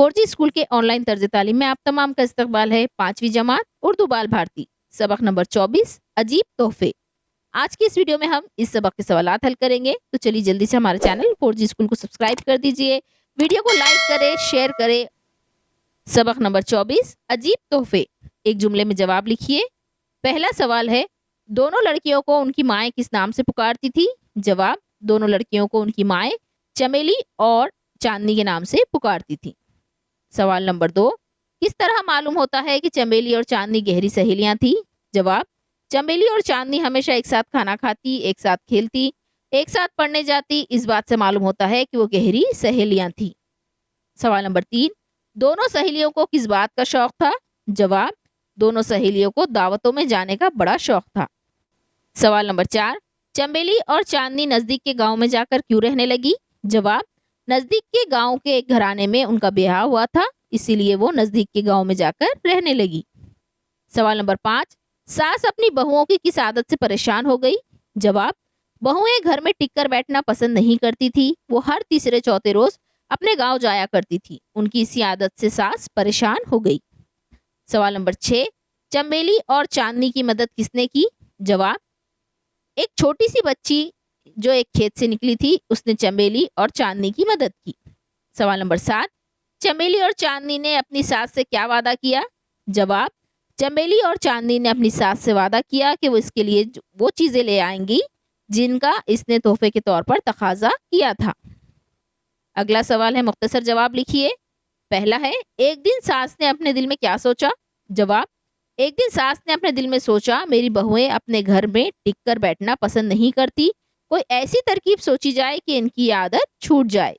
4G school के online तर्ज तालीम में आप तमाम का इस्तकबाल है। 5वीं जमात उर्दू बाल भारती सबक नंबर 24 अजीब तोहफे। आज की इस वीडियो में हम इस सबक के सवालात हल करेंगे। तो चलिए जल्दी से हमारे चैनल 4G स्कूल को सब्सक्राइब कर दीजिए, वीडियो को लाइक करें, शेयर करें। सबक नंबर 24 अजीब तोहफे। एक जुमले में जवाब लिखिए। पहला सवाल है, दोनों लड़कियों को उनकी माएँ किस नाम से पुकारती थी? जवाब, दोनों लड़कियों को उनकी माएँ चमेली और चांदनी के नाम से पुकारती थी। सवाल नंबर 2, किस तरह मालूम होता है कि चमेली और चांदनी गहरी सहेलियां थी? जवाब, चमेली और चांदनी हमेशा एक साथ खाना खाती, एक साथ खेलती, एक साथ पढ़ने जाती। इस बात से मालूम होता है कि वो गहरी सहेलियां थी। सवाल नंबर 3, दोनों सहेलियों को किस बात का शौक था? जवाब, दोनों सहेलियों को दावतों में जाने का बड़ा शौक था। सवाल नंबर 4, चमेली और चांदनी नजदीक के गांव में जाकर क्यों रहने लगी? जवाब, नजदीक के गांव के एक घराने में उनका ब्याह हुआ था, इसीलिए वो नजदीक के गांव में जाकर रहने लगी। सवाल नंबर 5, सास अपनी बहुओं की किस आदत से परेशान हो गई? जवाब, बहुएं घर में टिककर बैठना पसंद नहीं करती थी, वो हर तीसरे चौथे रोज अपने गांव जाया करती थी, उनकी इसी आदत से सास परेशान हो गई। सवाल नंबर 6, चमेली और चांदनी की मदद किसने की? जवाब, एक छोटी सी बच्ची जो एक खेत से निकली थी, उसने चमेली और चांदनी की मदद की। सवाल नंबर 7, चमेली और चांदनी ने अपनी सास से क्या वादा किया? जवाब, चमेली और चांदनी ने अपनी सास से वादा किया कि वो इसके लिए वो चीजें ले आएंगी जिनका इसने तोहफे के तौर पर तकाजा किया था। अगला सवाल है, मुख्तसर जवाब लिखिए। पहला है, एक दिन सास ने अपने दिल में क्या सोचा? जवाब, एक दिन सास ने अपने दिल में सोचा, मेरी बहुएं अपने घर में टिककर बैठना पसंद नहीं करती, कोई ऐसी तरकीब सोची जाए कि इनकी आदत छूट जाए।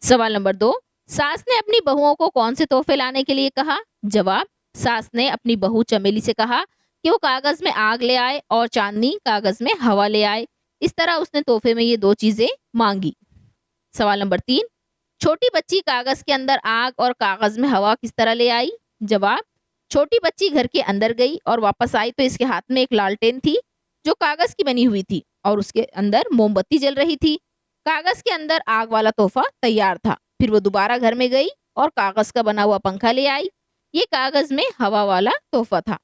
सवाल नंबर 2, सास ने अपनी बहुओं को कौन से तोहफे लाने के लिए कहा? जवाब, सास ने अपनी बहू चमेली से कहा कि वो कागज में आग ले आए और चांदनी कागज में हवा ले आए। इस तरह उसने तोहफे में ये दो चीजें मांगी। सवाल नंबर 3, छोटी बच्ची कागज के अंदर आग और कागज में हवा किस तरह ले आई? जवाब, छोटी बच्ची घर के अंदर गई और वापस आई तो इसके हाथ में एक लालटेन थी जो कागज की बनी हुई थी और उसके अंदर मोमबत्ती जल रही थी। कागज के अंदर आग वाला तोहफा तैयार था। फिर वो दोबारा घर में गई और कागज का बना हुआ पंखा ले आई। ये कागज में हवा वाला तोहफा था।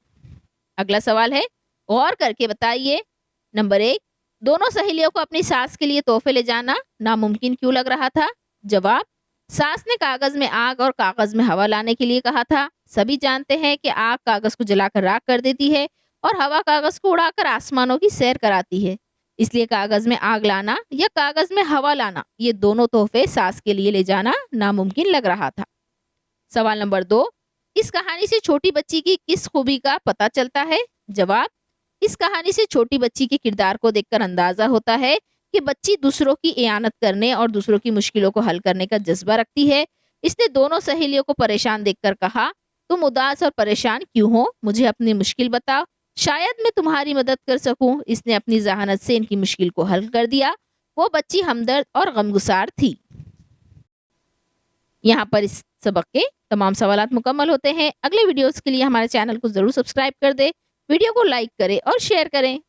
अगला सवाल है, गौर करके बताइए। नंबर 1, दोनों सहेलियों को अपनी सास के लिए तोहफे ले जाना नामुमकिन क्यों लग रहा था? जवाब, सास ने कागज में आग और कागज में हवा लाने के लिए कहा था। सभी जानते हैं कि आग कागज को जलाकर राख कर देती है और हवा कागज को उड़ाकर आसमानों की सैर कराती है, इसलिए कागज में आग लाना या कागज में हवा लाना, ये दोनों तोहफे सास के लिए ले जाना नामुमकिन लग रहा था। सवाल नंबर 2, इस कहानी से छोटी बच्ची की किस खूबी का पता चलता है? जवाब, इस कहानी से छोटी बच्ची के किरदार को देखकर अंदाजा होता है कि बच्ची दूसरों की इयानत करने और दूसरों की मुश्किलों को हल करने का जज्बा रखती है। इसने दोनों सहेलियों को परेशान देखकर कहा, तुम उदास और परेशान क्यों हो? मुझे अपनी मुश्किल बताओ, शायद मैं तुम्हारी मदद कर सकूं। इसने अपनी जहानत से इनकी मुश्किल को हल कर दिया। वो बच्ची हमदर्द और गमगुसार थी। यहाँ पर इस सबक के तमाम सवालात मुकम्मल होते हैं। अगले वीडियोस के लिए हमारे चैनल को जरूर सब्सक्राइब कर दे, वीडियो को लाइक करें और शेयर करें।